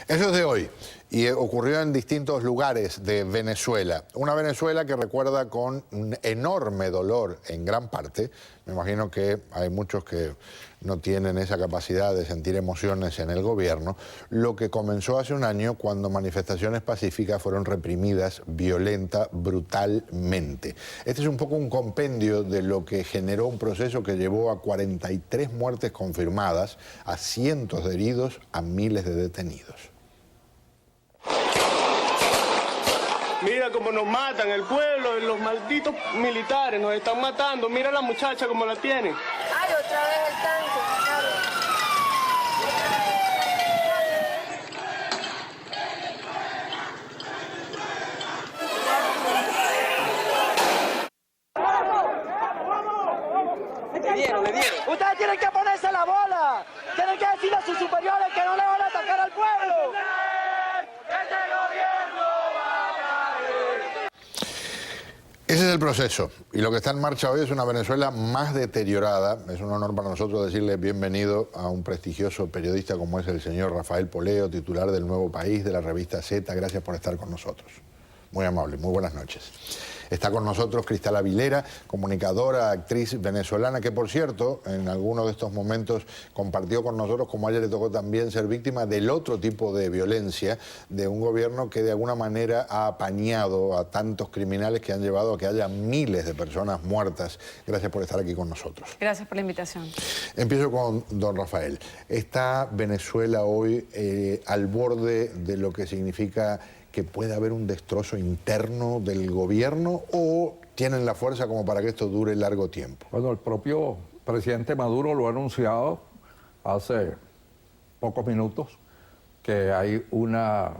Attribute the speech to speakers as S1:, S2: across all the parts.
S1: Eso es de hoy y ocurrió en distintos lugares de Venezuela. Una Venezuela que recuerda con un enorme dolor en gran parte. Me imagino que hay muchos que no tienen esa capacidad de sentir emociones en el gobierno. Lo que comenzó hace un año cuando manifestaciones pacíficas fueron reprimidas violenta, brutalmente. Este es un poco un compendio de lo que generó un proceso que llevó a 43 muertes confirmadas, a cientos de heridos, a miles de detenidos.
S2: Mira cómo nos matan, el pueblo, los malditos militares nos están matando. Mira a la muchacha cómo la tienen.
S3: Ay, otra vez el tanque.
S2: Le dieron.
S4: Ustedes tienen que ponerse la bola. Tienen que decirle a sus superiores que no le van a atacar al pueblo.
S1: Ese es el proceso, y lo que está en marcha hoy es una Venezuela más deteriorada. Es un honor para nosotros decirle bienvenido a un prestigioso periodista como es el señor Rafael Poleo, titular del Nuevo País, de la revista Z. Gracias por estar con nosotros. Muy amable, muy buenas noches. Está con nosotros Cristal Avilera, comunicadora, actriz venezolana, que por cierto, en algunos de estos momentos compartió con nosotros cómo a ella le tocó también ser víctima del otro tipo de violencia, de un gobierno que de alguna manera ha apañado a tantos criminales que han llevado a que haya miles de personas muertas. Gracias por estar aquí con nosotros.
S5: Gracias por la invitación.
S1: Empiezo con don Rafael. ¿Está Venezuela hoy al borde de lo que significa que puede haber un destrozo interno del gobierno o tienen la fuerza como para que esto dure largo tiempo?
S6: Bueno, el propio presidente Maduro lo ha anunciado hace pocos minutos, que hay una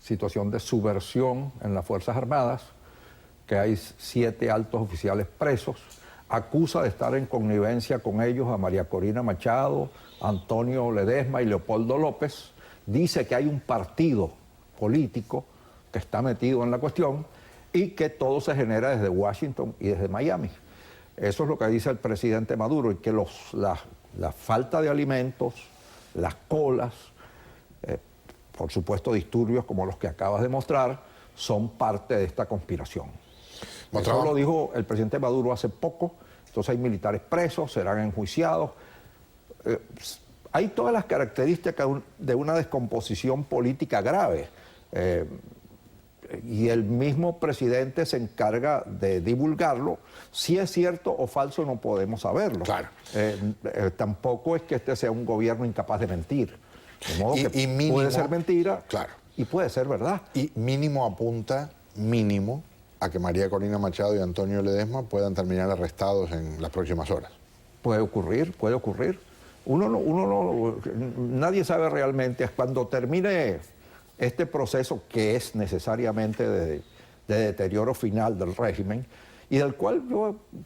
S6: situación de subversión en las Fuerzas Armadas, que hay 7 altos oficiales presos, acusa de estar en connivencia con ellos a María Corina Machado, Antonio Ledesma y Leopoldo López, dice que hay un partido político que está metido en la cuestión y que todo se genera desde Washington y desde Miami. Eso es lo que dice el presidente Maduro, y que la falta de alimentos, las colas, por supuesto disturbios como los que acabas de mostrar, son parte de esta conspiración. Eso lo dijo el presidente Maduro hace poco. Entonces hay militares presos, serán enjuiciados. Hay todas las características de una descomposición política grave. Y el mismo presidente se encarga de divulgarlo. Si es cierto o falso no podemos saberlo.
S1: Claro.
S6: Tampoco es que este sea un gobierno incapaz de mentir. De modo que
S1: mínimo,
S6: puede ser mentira,
S1: claro,
S6: y puede ser verdad.
S1: Y mínimo apunta, mínimo, a que María Corina Machado y Antonio Ledesma puedan terminar arrestados en las próximas horas.
S6: Puede ocurrir, puede ocurrir. Nadie sabe realmente. Cuando termine este proceso, que es necesariamente de deterioro final del régimen, y del cual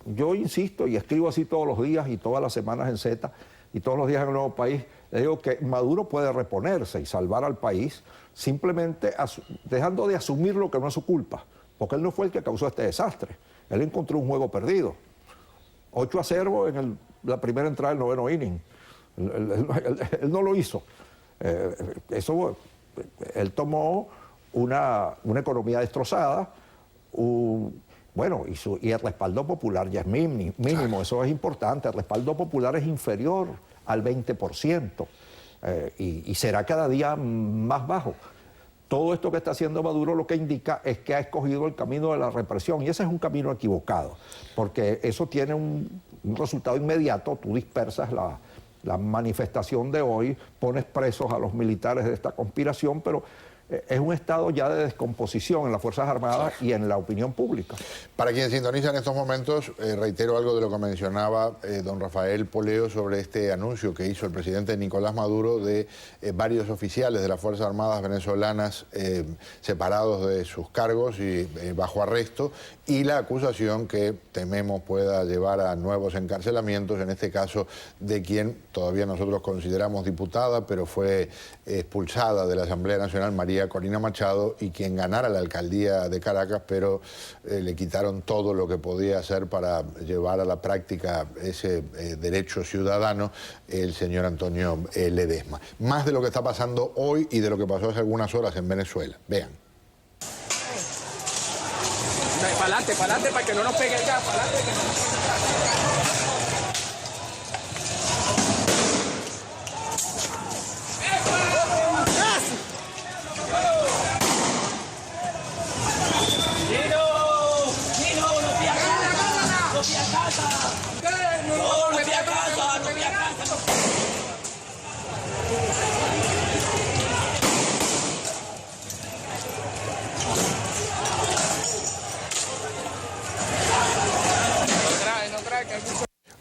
S6: yo insisto y escribo así todos los días y todas las semanas en Z y todos los días en el Nuevo País, le digo que Maduro puede reponerse y salvar al país simplemente dejando de asumir lo que no es su culpa, porque él no fue el que causó este desastre. Él encontró un juego perdido. 8-0 en la primera entrada del 9º inning. Él no lo hizo. Él tomó una economía destrozada, y el respaldo popular ya es mínimo, eso es importante. El respaldo popular es inferior al 20%, y será cada día más bajo. Todo esto que está haciendo Maduro lo que indica es que ha escogido el camino de la represión, y ese es un camino equivocado, porque eso tiene un resultado inmediato. Tú dispersas la manifestación de hoy, pones presos a los militares de esta conspiración, pero es un estado ya de descomposición en las Fuerzas Armadas y en la opinión pública.
S1: Para quienes sintonizan en estos momentos, reitero algo de lo que mencionaba don Rafael Poleo sobre este anuncio que hizo el presidente Nicolás Maduro de varios oficiales de las Fuerzas Armadas venezolanas separados de sus cargos y bajo arresto, y la acusación que tememos pueda llevar a nuevos encarcelamientos, en este caso de quien todavía nosotros consideramos diputada, pero fue expulsada de la Asamblea Nacional, María María Corina Machado y quien ganara la alcaldía de Caracas, pero le quitaron todo lo que podía hacer para llevar a la práctica ese derecho ciudadano, el señor Antonio Ledesma. Más de lo que está pasando hoy y de lo que pasó hace algunas horas en Venezuela. Vean.
S5: Para adelante, para que no nos pegue el gas, para adelante.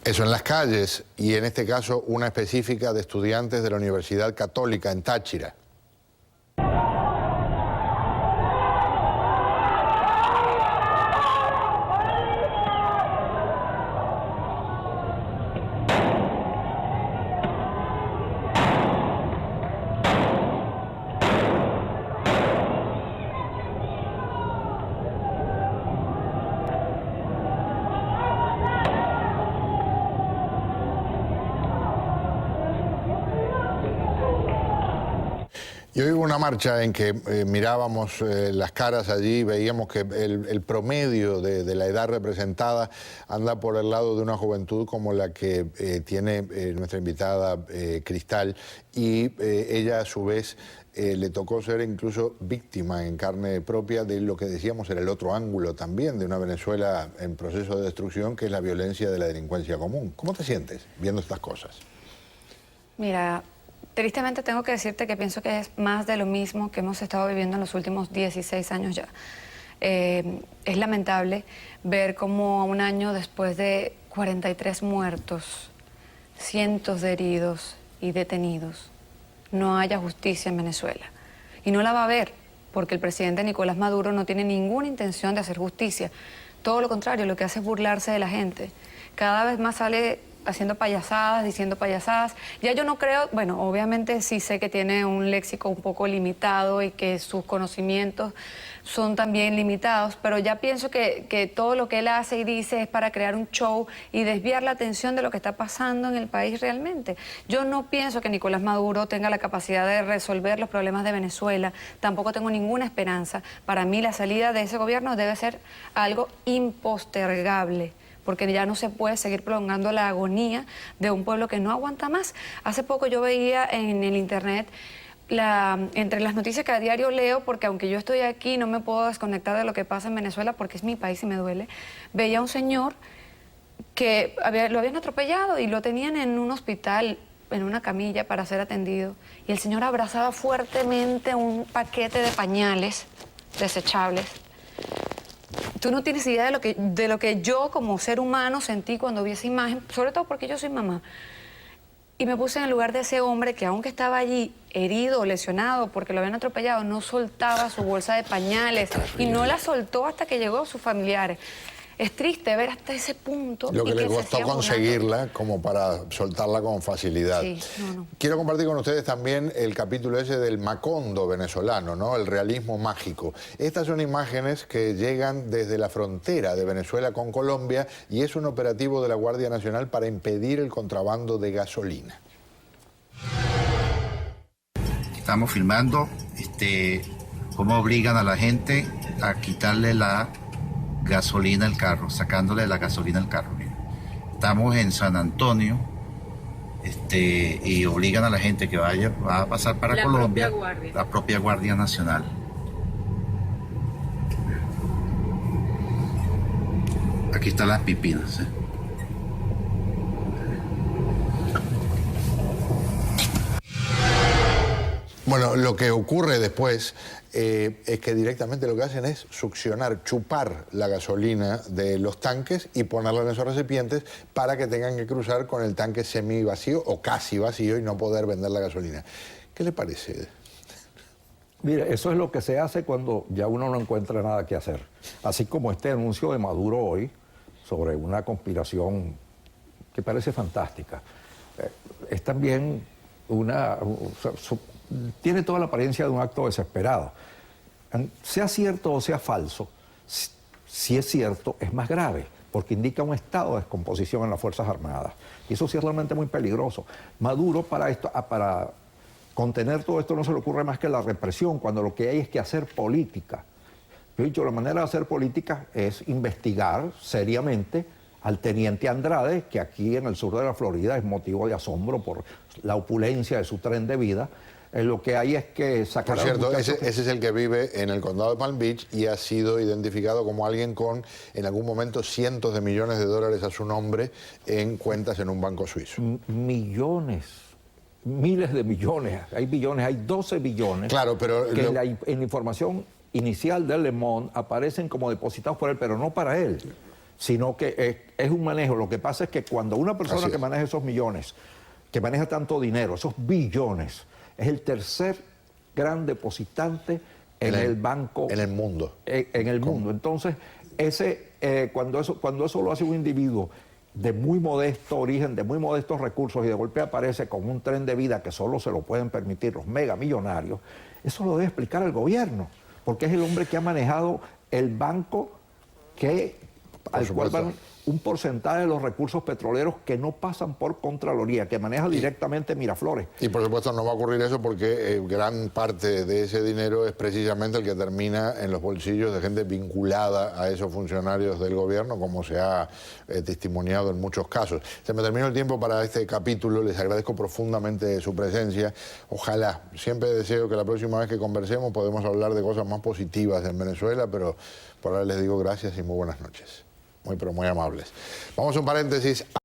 S1: Eso en las calles y en este caso una específica de estudiantes de la Universidad Católica en Táchira. Yo vivo una marcha en que mirábamos las caras allí y veíamos que el promedio de la edad representada anda por el lado de una juventud como la que tiene nuestra invitada Cristal, y ella a su vez le tocó ser incluso víctima en carne propia de lo que decíamos era el otro ángulo también de una Venezuela en proceso de destrucción, que es la violencia de la delincuencia común. ¿Cómo te sientes viendo estas cosas?
S3: Mira, tristemente tengo que decirte que pienso que es más de lo mismo que hemos estado viviendo en los últimos 16 años ya. Es lamentable ver cómo un año después de 43 muertos, cientos de heridos y detenidos, no haya justicia en Venezuela. Y no la va a haber, porque el presidente Nicolás Maduro no tiene ninguna intención de hacer justicia. Todo lo contrario, lo que hace es burlarse de la gente. Cada vez más sale haciendo payasadas, diciendo payasadas. Ya yo no creo, bueno, obviamente sí sé que tiene un léxico un poco limitado y que sus conocimientos son también limitados, pero ya pienso que todo lo que él hace y dice es para crear un show y desviar la atención de lo que está pasando en el país realmente. Yo no pienso que Nicolás Maduro tenga la capacidad de resolver los problemas de Venezuela, tampoco tengo ninguna esperanza. Para mí la salida de ese gobierno debe ser algo impostergable, porque ya no se puede seguir prolongando la agonía de un pueblo que no aguanta más. Hace poco yo veía en el internet, entre las noticias que a diario leo, porque aunque yo estoy aquí no me puedo desconectar de lo que pasa en Venezuela porque es mi país y me duele, veía a un señor que lo habían atropellado y lo tenían en un hospital, en una camilla para ser atendido, y el señor abrazaba fuertemente un paquete de pañales desechables. Tú no tienes idea de lo que yo como ser humano sentí cuando vi esa imagen, sobre todo porque yo soy mamá. Y me puse en el lugar de ese hombre que, aunque estaba allí herido o lesionado porque lo habían atropellado, no soltaba su bolsa de pañales y no la soltó hasta que llegó a sus familiares. Es triste ver hasta ese punto.
S1: Lo que le costó conseguirla como para soltarla con facilidad.
S3: Sí, no.
S1: Quiero compartir con ustedes también el capítulo ese del Macondo venezolano, ¿no? El realismo mágico. Estas son imágenes que llegan desde la frontera de Venezuela con Colombia y es un operativo de la Guardia Nacional para impedir el contrabando de gasolina.
S7: Estamos filmando cómo obligan a la gente a quitarle la gasolina al carro, sacándole la gasolina al carro. Estamos en San Antonio y obligan a la gente que va a pasar para Colombia, la propia Guardia Nacional. Aquí están las pipinas.
S1: Bueno, lo que ocurre después es que directamente lo que hacen es succionar, chupar la gasolina de los tanques y ponerla en esos recipientes para que tengan que cruzar con el tanque semi vacío o casi vacío y no poder vender la gasolina. ¿Qué le parece?
S6: Mire, eso es lo que se hace cuando ya uno no encuentra nada que hacer. Así como este anuncio de Maduro hoy sobre una conspiración que parece fantástica. Es también tiene toda la apariencia de un acto desesperado. Sea cierto o sea falso, si es cierto, es más grave, porque indica un estado de descomposición en las Fuerzas Armadas. Y eso sí es realmente muy peligroso. Maduro para contener todo esto no se le ocurre más que la represión, cuando lo que hay es que hacer política. Yo he dicho, la manera de hacer política es investigar seriamente al teniente Andrade, que aquí en el sur de la Florida es motivo de asombro por la opulencia de su tren de vida. Lo que hay es que sacar...
S1: Por cierto, ese es el que vive en el condado de Palm Beach y ha sido identificado como alguien con, en algún momento, cientos de millones de dólares a su nombre en cuentas en un banco suizo.
S6: Millones, miles de millones, hay billones, hay 12 billones.
S1: Claro, pero...
S6: Que en la información inicial de Le Monde aparecen como depositados por él, pero no para él, sino que es un manejo. Lo que pasa es que cuando una persona que maneja esos millones, que maneja tanto dinero, esos billones, es el tercer gran depositante en el banco.
S1: En el mundo.
S6: En el mundo. Entonces, cuando eso lo hace un individuo de muy modesto origen, de muy modestos recursos, y de golpe aparece con un tren de vida que solo se lo pueden permitir los megamillonarios, eso lo debe explicar el gobierno, porque es el hombre que ha manejado el banco al cual van un porcentaje de los recursos petroleros que no pasan por Contraloría, que maneja directamente Miraflores.
S1: Y por supuesto no va a ocurrir eso porque gran parte de ese dinero es precisamente el que termina en los bolsillos de gente vinculada a esos funcionarios del gobierno, como se ha testimoniado en muchos casos. Se me terminó el tiempo para este capítulo, les agradezco profundamente su presencia. Ojalá, siempre deseo que la próxima vez que conversemos podamos hablar de cosas más positivas en Venezuela, pero por ahora les digo gracias y muy buenas noches. Muy, pero muy amables. Vamos a un paréntesis.